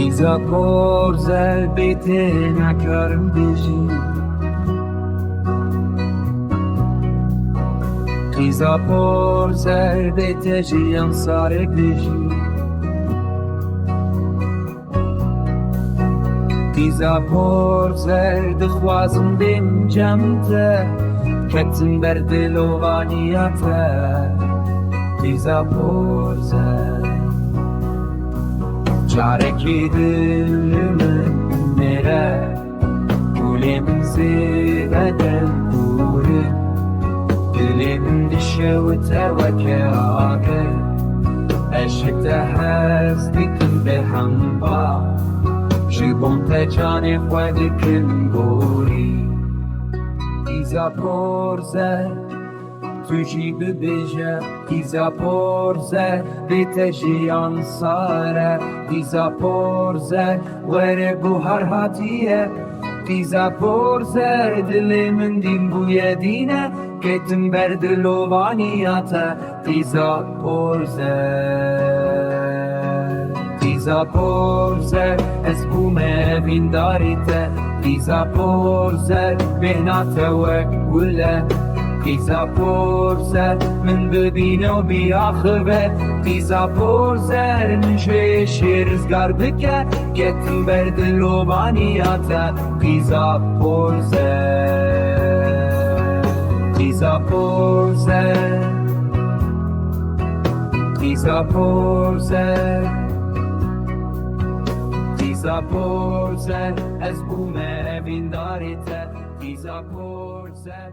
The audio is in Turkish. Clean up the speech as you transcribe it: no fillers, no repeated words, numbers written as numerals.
Qîza porzer bête nakarim bijîm. Qîza porzer bête jiyan sarê bijîm. Qîza porzer dixwazim bên cem te, ketim ber dilovaniya te. Qîza porzer Carekê dilimin binêre, Kulên zêde bûye, Dilê dişewite weke agir, eşek te hez dikim bêhempa, ji bon te canê xwe dikim gorî. Qîza porzer tu jî bibêje, qîza porzer bête jiyan sare. Qîza porzer warê buhar hatiye, qîza porzer dilê min dîm bûye dîne, ketim ber dilovaniya te. Qîza porzer Qîza porzer ez bûme binêre te. Qîza porzer bêhna te wek Kulên. Qîza porzer min bibîne û biaxive, qîza porzer min jê şêrizgar bike, ketim ber dilovaniya te. Qîza porzer Qîza porzer Qîza porzer Qîza porzer ez bûme binêre te. Qîza porzer